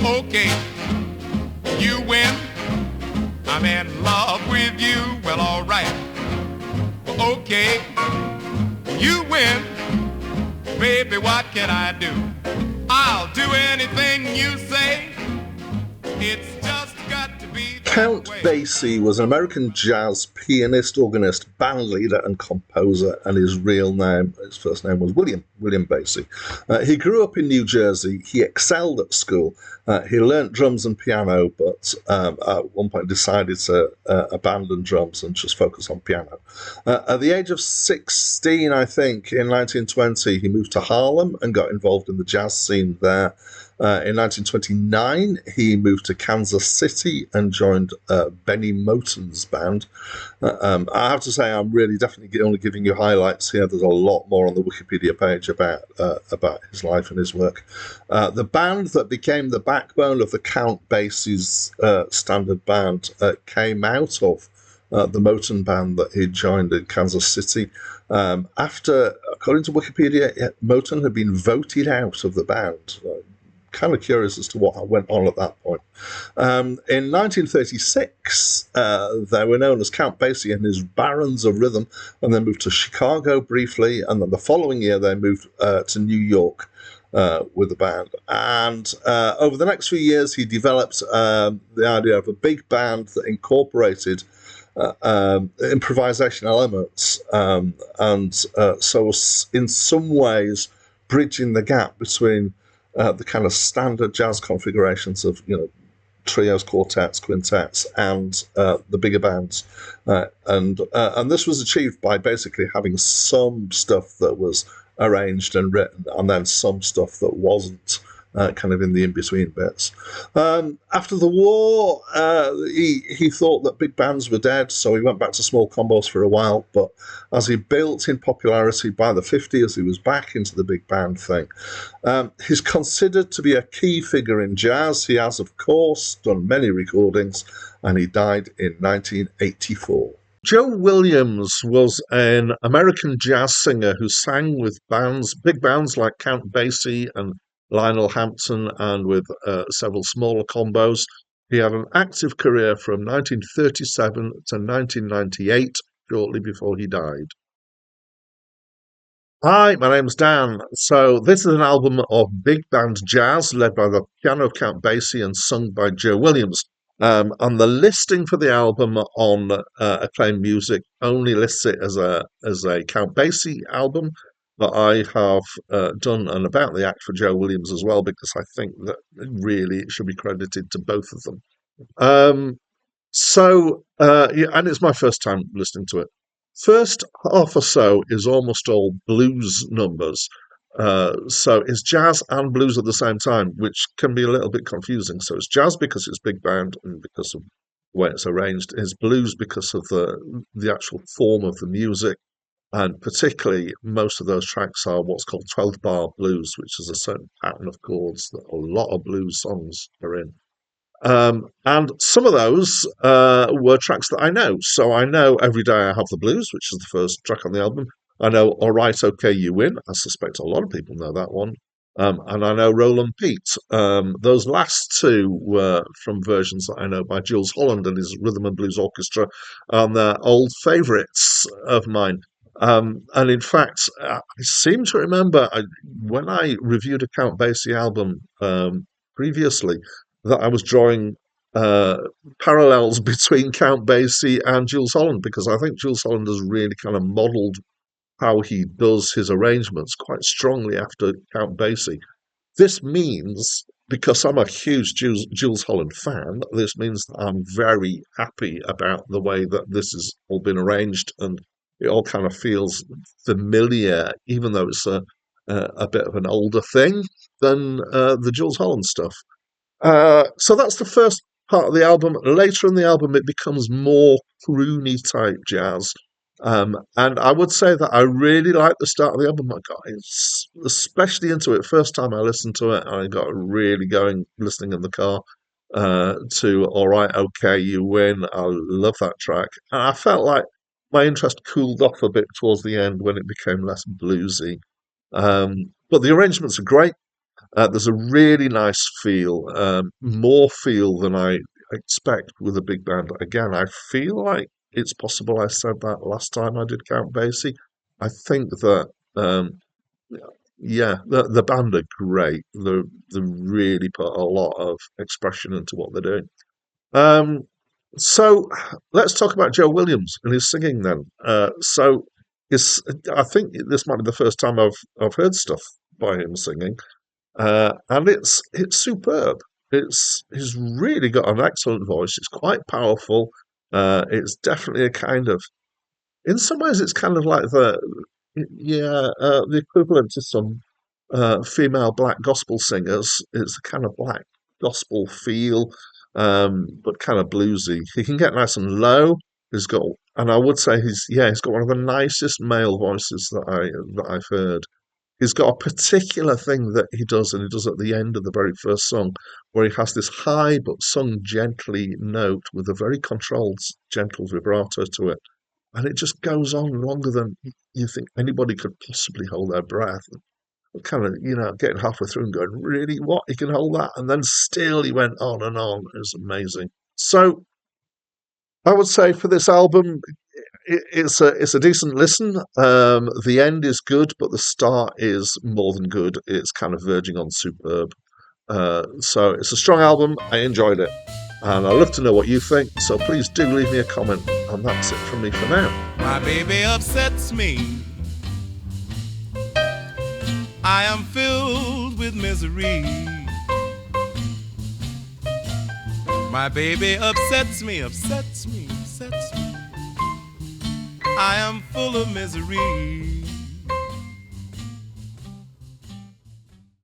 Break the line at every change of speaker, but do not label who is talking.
Okay, you win. I'm in love with you. Well, all right. Okay, you win. Baby, what can I do? I'll do anything you say. It's just got to be that
Count
way.
Basie was an American jazz pianist, organist, bandleader, and composer, and his first name was William Basie. He grew up in New Jersey. He excelled at school. He learnt drums and piano, but at one point decided to abandon drums and just focus on piano. At the age of 16, I think, in 1920, he moved to Harlem and got involved in the jazz scene there. In 1929, he moved to Kansas City and joined Benny Moten's band. I have to say, I'm really definitely only giving you highlights here. There's a lot more on the Wikipedia page about his life and his work. The band that became the backbone of the Count Basie's standard band came out of the Moten band that he joined in Kansas City. After, according to Wikipedia, Moten had been voted out of the band. Kind of curious as to what went on at that point. In 1936, they were known as Count Basie and his Barons of Rhythm, and then moved to Chicago briefly, and then the following year they moved to New York with the band. And over the next few years, he developed the idea of a big band that incorporated improvisation elements, so in some ways bridging the gap between the kind of standard jazz configurations of, trios, quartets, quintets, and the bigger bands, and this was achieved by basically having some stuff that was arranged and written, and then some stuff that wasn't, kind of in the in-between bits. After the war, he thought that big bands were dead, so he went back to small combos for a while, but as he built in popularity by the 50s, he was back into the big band thing. He's considered to be a key figure in jazz. He has, of course, done many recordings, and he died in 1984. Joe Williams was an American jazz singer who sang with big bands like Count Basie and Lionel Hampton, and with several smaller combos. He had an active career from 1937 to 1998, shortly before he died. Hi, my name's Dan. So this is an album of big band jazz led by the piano of Count Basie and sung by Joe Williams. And the listing for the album on Acclaimed Music only lists it as a Count Basie album, but I have done an About the Act for Joe Williams as well, because I think that really it should be credited to both of them. And it's my first time listening to it. First half or so is almost all blues numbers. So it's jazz and blues at the same time, which can be a little bit confusing. So it's jazz because it's big band and because of the way it's arranged. It's blues because of the actual form of the music. And particularly, most of those tracks are what's called 12-bar blues, which is a certain pattern of chords that a lot of blues songs are in. And some of those were tracks that I know. So I know Every Day I Have the Blues, which is the first track on the album. I know All Right, Okay, You Win. I suspect a lot of people know that one. And I know Roland Pete. Those last two were from versions that I know by Jools Holland and his Rhythm and Blues Orchestra, and they're old favourites of mine. And in fact, I seem to remember when I reviewed a Count Basie album previously that I was drawing parallels between Count Basie and Jools Holland, because I think Jools Holland has really kind of modelled how he does his arrangements quite strongly after Count Basie. This means, because I'm a huge Jools Holland fan, this means that I'm very happy about the way that this has all been arranged, and it all kind of feels familiar, even though it's a bit of an older thing than the Jools Holland stuff. So that's the first part of the album. Later in the album, it becomes more croony type jazz. And I would say that I really like the start of the album. I got especially into it. First time I listened to it, I got really going listening in the car to All Right, Okay, You Win. I love that track. And I felt like my interest cooled off a bit towards the end when it became less bluesy. But the arrangements are great. There's a really nice feel, more feel than I expect with a big band. Again, I feel like it's possible I said that last time I did Count Basie. I think that, yeah, the band are great. They really put a lot of expression into what they're doing. Um, so let's talk about Joe Williams and his singing then. It's, I think this might be the first time I've heard stuff by him singing, and it's superb. He's really got an excellent voice. It's quite powerful. It's definitely a kind of, in some ways, it's kind of like the equivalent to some female black gospel singers. It's a kind of black gospel feel, but kind of bluesy. He can get nice and low. He's got, and I would say he's got one of the nicest male voices that I've heard. He's got a particular thing that he does, and he does at the end of the very first song, where he has this high but sung gently note with a very controlled, gentle vibrato to it. And it just goes on longer than you think anybody could possibly hold their breath. Kind of, getting halfway through and going, really, what? He can hold that? And then still he went on and on. It was amazing. So I would say for this album, it's a decent listen. The end is good, but the start is more than good. It's kind of verging on superb. So it's a strong album. I enjoyed it, and I'd love to know what you think. So please do leave me a comment, and that's it from me for now.
My baby upsets me. I am filled with misery. My baby upsets me, upsets me, upsets me. I am full of misery.